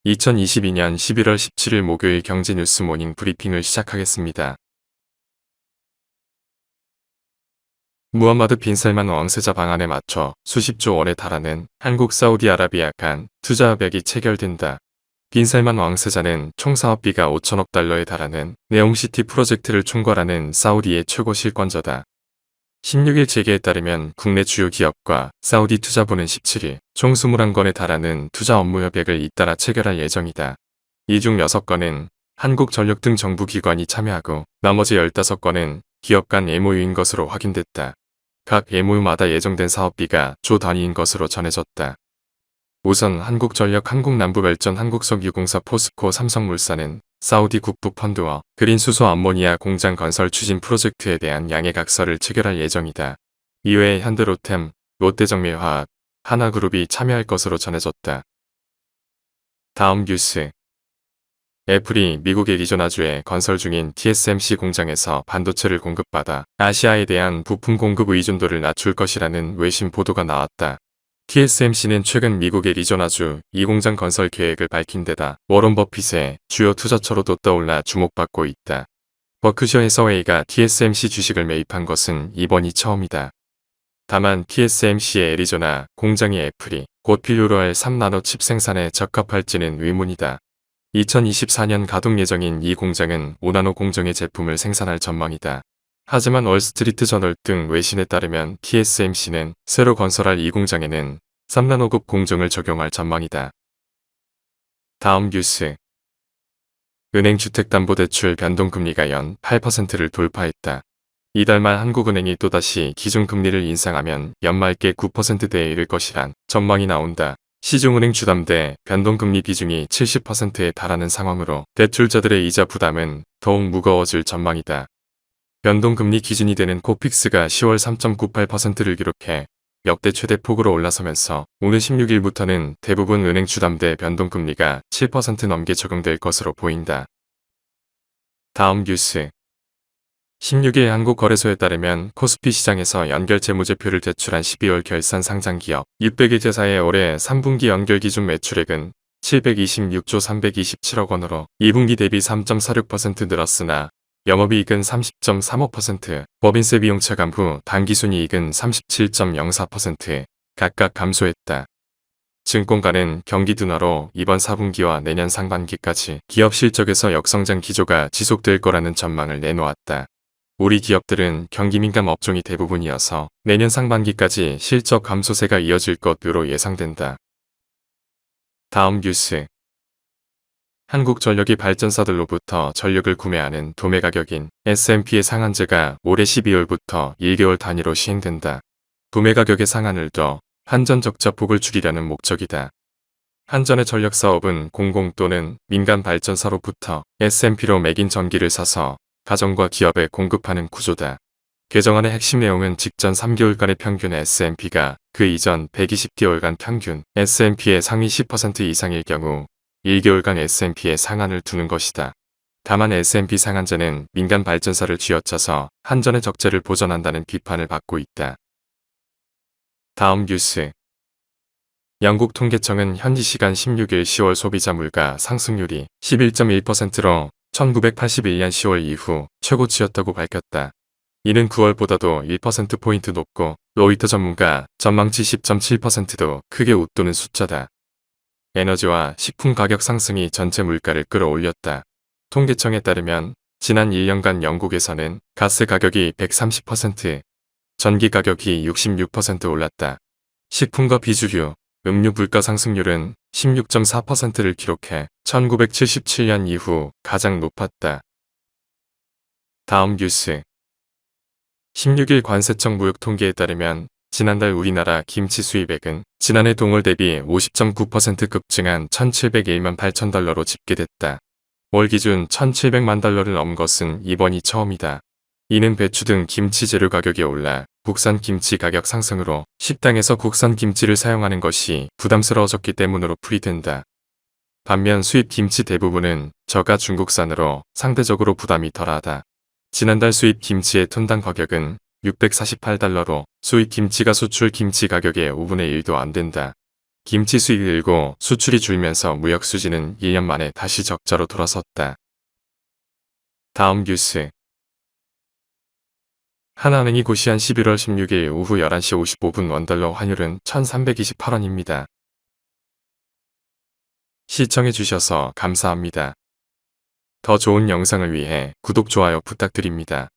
2022년 11월 17일 목요일 경제뉴스 모닝 브리핑을 시작하겠습니다. 무함마드 빈 살만 왕세자 방안에 맞춰 수십조 원에 달하는 한국 사우디아라비아 간 투자 협약이 체결된다. 빈 살만 왕세자는 총 사업비가 5천억 달러에 달하는 네옴시티 프로젝트를 총괄하는 사우디의 최고 실권자다. 16일 재계에 따르면 국내 주요 기업과 사우디 투자부는 17일 총 21건에 달하는 투자 업무 협약을 잇따라 체결할 예정이다. 이 중 6건은 한국전력 등 정부기관이 참여하고 나머지 15건은 기업 간 MOU인 것으로 확인됐다. 각 MOU마다 예정된 사업비가 조 단위인 것으로 전해졌다. 우선 한국전력, 한국남부발전, 한국석유공사, 포스코, 삼성물산은 사우디 국부펀드와 그린수소 암모니아 공장 건설 추진 프로젝트에 대한 양해각서를 체결할 예정이다. 이외에 현대로템, 롯데정밀화학, 하나그룹이 참여할 것으로 전해졌다. 다음 뉴스. 애플이 미국 애리조나주에 건설 중인 TSMC 공장에서 반도체를 공급받아 아시아에 대한 부품 공급 의존도를 낮출 것이라는 외신 보도가 나왔다. TSMC는 최근 미국 애리조나주 이 공장 건설 계획을 밝힌 데다 워런 버핏의 주요 투자처로도 떠올라 주목받고 있다. 버크셔 해서웨이가 TSMC 주식을 매입한 것은 이번이 처음이다. 다만 TSMC의 애리조나 공장이 애플이 곧 필요로 할 3나노 칩 생산에 적합할지는 의문이다. 2024년 가동 예정인 이 공장은 5나노 공정의 제품을 생산할 전망이다. 하지만 월스트리트 저널 등 외신에 따르면 TSMC는 새로 건설할 이 공장에는 3나노급 공정을 적용할 전망이다. 다음 뉴스. 은행 주택담보대출 변동금리가 연 8%를 돌파했다. 이달 말 한국은행이 또다시 기준금리를 인상하면 연말께 9%대에 이를 것이란 전망이 나온다. 시중은행 주담대 변동금리 비중이 70%에 달하는 상황으로 대출자들의 이자 부담은 더욱 무거워질 전망이다. 변동금리 기준이 되는 코픽스가 10월 3.98%를 기록해 역대 최대 폭으로 올라서면서 오늘 16일부터는 대부분 은행 주담대 변동금리가 7% 넘게 적용될 것으로 보인다. 다음 뉴스. 16일 한국거래소에 따르면 코스피 시장에서 연결재무제표를 제출한 12월 결산 상장기업 600일 제사의 올해 3분기 연결기준 매출액은 726조 327억 원으로 2분기 대비 3.46% 늘었으나 영업이익은 30.35%, 법인세 비용 차감 후 당기순이익은 37.04% 각각 감소했다. 증권가는 경기 둔화로 이번 4분기와 내년 상반기까지 기업 실적에서 역성장 기조가 지속될 거라는 전망을 내놓았다. 우리 기업들은 경기민감 업종이 대부분이어서 내년 상반기까지 실적 감소세가 이어질 것으로 예상된다. 다음 뉴스. 한국전력이 발전사들로부터 전력을 구매하는 도매 가격인 S&P의 상한제가 올해 12월부터 1개월 단위로 시행된다. 도매 가격의 상한을 둬 한전 적자 폭을 줄이려는 목적이다. 한전의 전력사업은 공공 또는 민간 발전사로부터 S&P로 매긴 전기를 사서 가정과 기업에 공급하는 구조다. 개정안의 핵심 내용은 직전 3개월간의 평균 S&P가 그 이전 120개월간 평균 S&P의 상위 10% 이상일 경우 1개월간 S&P의 상한을 두는 것이다. 다만 S&P 상한제는 민간 발전사를 쥐어짜서 한전의 적자를 보전한다는 비판을 받고 있다. 다음 뉴스. 영국 통계청은 현지 시간 16일 10월 소비자 물가 상승률이 11.1%로 1981년 10월 이후 최고치였다고 밝혔다. 이는 9월보다도 1%포인트 높고 로이터 전문가 전망치 10.7%도 크게 웃도는 숫자다. 에너지와 식품 가격 상승이 전체 물가를 끌어올렸다. 통계청에 따르면 지난 1년간 영국에서는 가스 가격이 130%, 전기 가격이 66% 올랐다. 식품과 비주류, 음료 물가 상승률은 16.4%를 기록해 1977년 이후 가장 높았다. 다음 뉴스. 16일 관세청 무역 통계에 따르면 지난달 우리나라 김치 수입액은 지난해 동월 대비 50.9% 급증한 1,701만 8천 달러로 집계됐다. 월 기준 1,700만 달러를 넘은 것은 이번이 처음이다. 이는 배추 등 김치 재료 가격이 올라 국산 김치 가격 상승으로 식당에서 국산 김치를 사용하는 것이 부담스러워졌기 때문으로 풀이된다. 반면 수입 김치 대부분은 저가 중국산으로 상대적으로 부담이 덜하다. 지난달 수입 김치의 톤당 가격은 648달러로 수입 김치가 수출 김치 가격의 5분의 1도 안 된다. 김치 수익이 늘고 수출이 줄면서 무역 수지는 1년 만에 다시 적자로 돌아섰다. 다음 뉴스. 하나은행이 고시한 11월 16일 오후 11시 55분 원달러 환율은 1328원입니다. 시청해주셔서 감사합니다. 더 좋은 영상을 위해 구독, 좋아요 부탁드립니다.